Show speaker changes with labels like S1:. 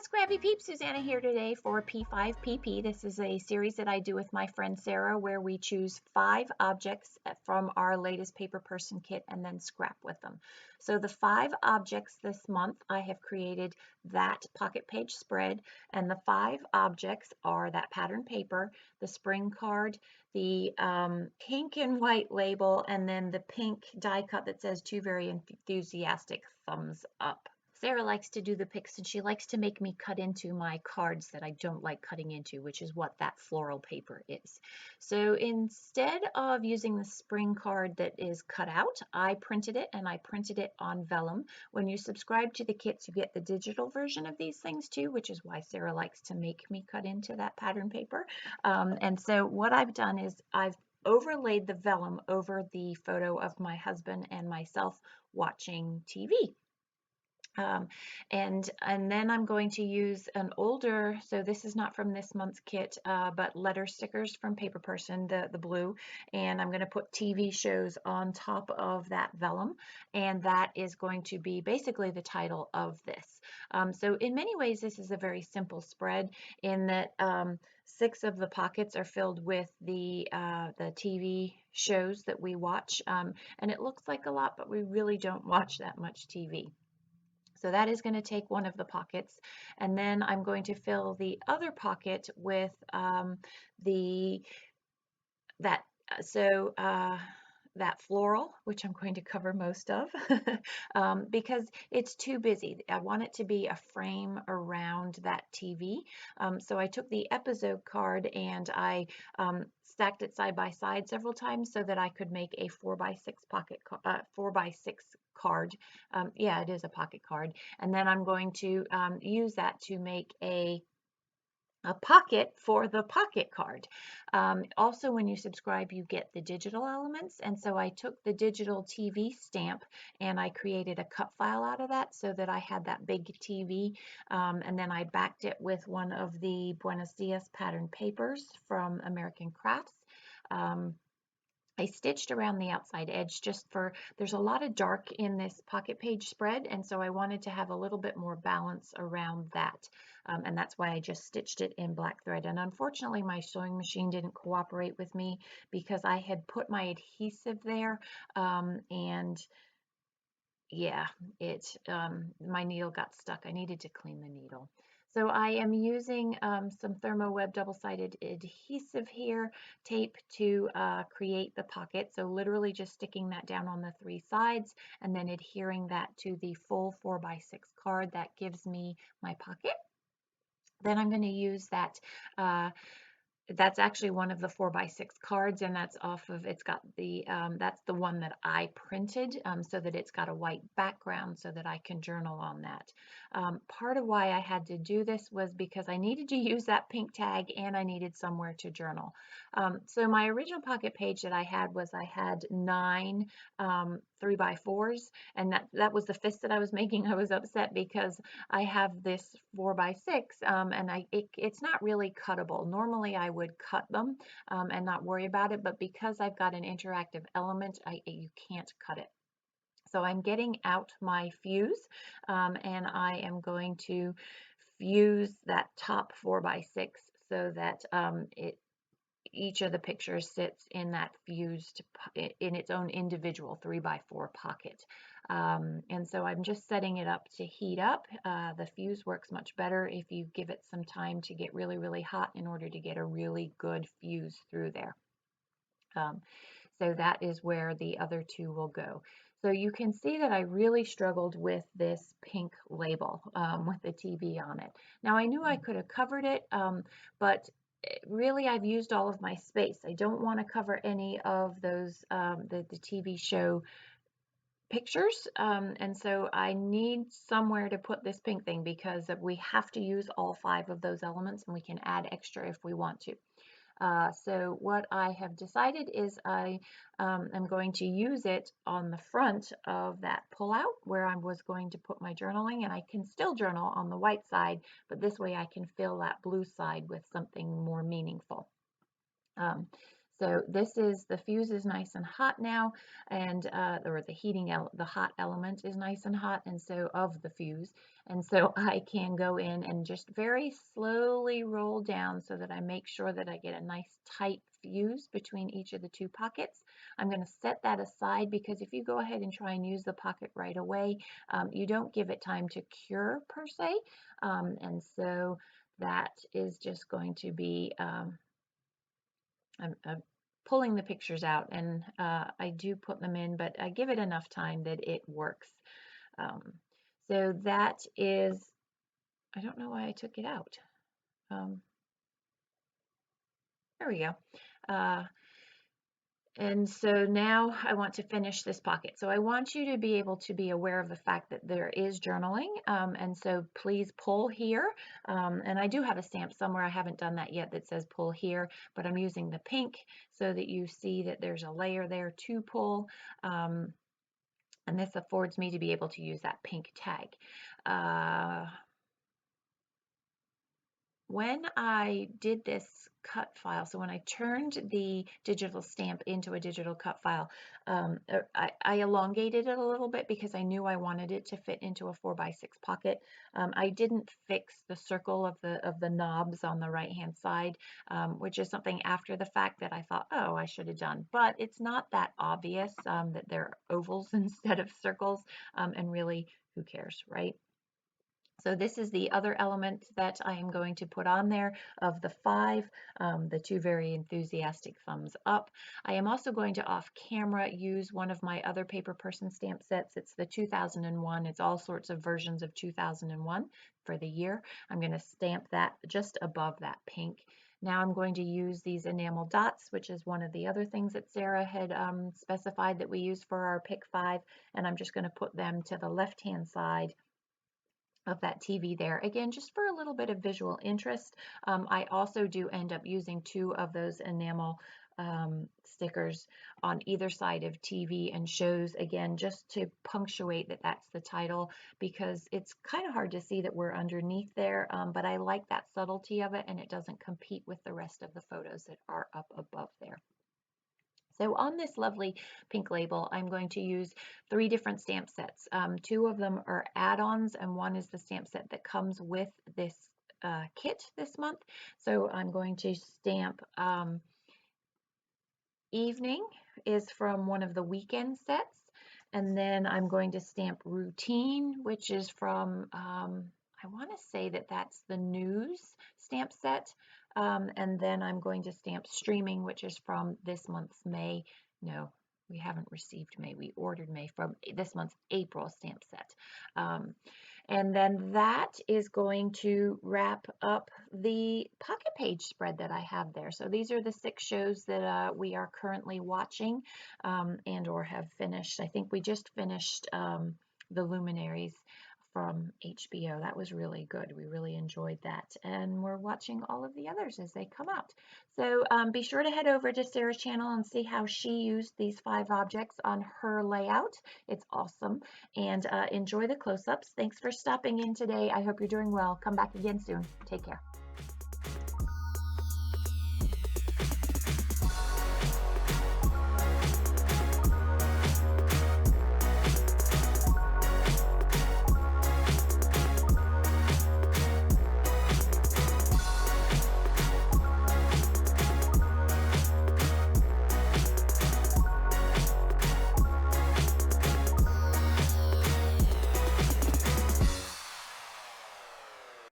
S1: Scrappy Peeps, Suzanna here today for P5PP. This is a series that I do with my friend Sara where we choose 5 objects from our latest PaperPerson kit and then scrap with them. So the 5 objects this month, I have created that pocket page spread, and the 5 objects are that pattern paper, the spring card, the pink and white label, and then the pink die cut that says "Two very enthusiastic thumbs up." Sara likes to do the picks, and she likes to make me cut into my cards that I don't like cutting into, which is what that floral paper is. So instead of using the spring card that is cut out, I printed it, and I printed it on vellum. When you subscribe to the kits, you get the digital version of these things too, which is why Sara likes to make me cut into that pattern paper. And so what I've done is I've overlaid the vellum over the photo of my husband and myself watching TV. And then I'm going to use an older, so this is not from this month's kit, but letter stickers from PaperPerson, the blue, and I'm going to put TV shows on top of that vellum, and that is going to be basically the title of this. So in many ways, this is a very simple spread in that 6 of the pockets are filled with the TV shows that we watch, and it looks like a lot, but we really don't watch that much TV. So that is going to take one of the pockets, and then I'm going to fill the other pocket with the that so that floral, which I'm going to cover most of because it's too busy. I want it to be a frame around that TV. So I took the episode card and I stacked it side by side several times so that I could make a 4x6 pocket 4x6 card. Yeah, it is a pocket card. And then I'm going to use that to make a pocket for the pocket card. Also, when you subscribe, you get the digital elements. And so I took the digital TV stamp and I created a cut file out of that so that I had that big TV. And then I backed it with one of the Buenos Dias pattern papers from American Crafts. I stitched around the outside edge just for, there's a lot of dark in this pocket page spread, and so I wanted to have a little bit more balance around that. And that's why I just stitched it in black thread. And unfortunately, my sewing machine didn't cooperate with me because I had put my adhesive there, and yeah, my needle got stuck. I needed to clean the needle. So I am using some ThermoWeb double-sided adhesive here, tape to create the pocket. So literally just sticking that down on the 3 sides and then adhering that to the full 4x6 card. That gives me my pocket. Then I'm going to use that that's actually one of the 4x6 cards, and that's off of, it's got the, that's the one that I printed so that it's got a white background so that I can journal on that. Part of why I had to do this was because I needed to use that pink tag and I needed somewhere to journal. So my original pocket page that I had 9 3x4s, and that was the fist that I was making. I was upset because I have this 4x6 and it's not really cuttable. Normally I would cut them and not worry about it, but because I've got an interactive element, you can't cut it. So I'm getting out my fuse and I am going to fuse that top 4x6 so that each of the pictures sits in that fused in its own individual 3x4 pocket. And so I'm just setting it up to heat up. The fuse works much better if you give it some time to get really, really hot in order to get a really good fuse through there. So that is where the other 2 will go. So you can see that I really struggled with this pink label with the TV on it. Now I knew I could have covered it, but really I've used all of my space. I don't want to cover any of those, the TV show pictures, and so I need somewhere to put this pink thing because we have to use all 5 of those elements, and we can add extra if we want to. So what I have decided is I am going to use it on the front of that pullout where I was going to put my journaling, and I can still journal on the white side, but this way I can fill that blue side with something more meaningful. So this is, the fuse is nice and hot now, and or the the hot element is nice and hot, and so of the fuse, and so I can go in and just very slowly roll down so that I make sure that I get a nice tight fuse between each of the two pockets. I'm going to set that aside because if you go ahead and try and use the pocket right away, you don't give it time to cure per se, and so that is just going to be I'm pulling the pictures out, and I do put them in, but I give it enough time that it works. Um, so that is, I don't know why I took it out. There we go. Uh, And so now I want to finish this pocket. So I want you to be able to be aware of the fact that there is journaling. And so please pull here. And I do have a stamp somewhere. I haven't done that yet that says pull here, but I'm using the pink so that you see that there's a layer there to pull. And this affords me to be able to use that pink tag. When I did this cut file, so when I turned the digital stamp into a digital cut file, I elongated it a little bit because I knew I wanted it to fit into a 4x6 pocket. I didn't fix the circle of the knobs on the right hand side, which is something after the fact that I thought, oh, I should have done. But it's not that obvious that they're ovals instead of circles, and really, who cares, right? So this is the other element that I am going to put on there of the 5, the 2 very enthusiastic thumbs up. I am also going to off camera use one of my other PaperPerson stamp sets. It's the 2001. It's all sorts of versions of 2001 for the year. I'm going to stamp that just above that pink. Now I'm going to use these enamel dots, which is one of the other things that Sara had specified that we use for our pick 5, and I'm just going to put them to the left-hand side of that TV there. Again, just for a little bit of visual interest. I also do end up using 2 of those enamel stickers on either side of TV and shows, again, just to punctuate that that's the title, because it's kind of hard to see that we're underneath there, but I like that subtlety of it, and it doesn't compete with the rest of the photos that are up above there. So on this lovely pink label, I'm going to use 3 different stamp sets. 2 of them are add-ons, and one is the stamp set that comes with this kit this month. So I'm going to stamp Evening is from one of the weekend sets, and then I'm going to stamp Routine, which is from, I want to say that that's the news stamp set, and then I'm going to stamp Streaming, which is from this month's May. No, we haven't received May. We ordered May from this month's April stamp set. And then that is going to wrap up the pocket page spread that I have there. So these are the 6 shows that we are currently watching and or have finished. I think we just finished The Luminaries from HBO. That was really good. We really enjoyed that. And we're watching all of the others as they come out. So be sure to head over to Sara's channel and see how she used these 5 objects on her layout. It's awesome. And enjoy the close-ups. Thanks for stopping in today. I hope you're doing well. Come back again soon. Take care.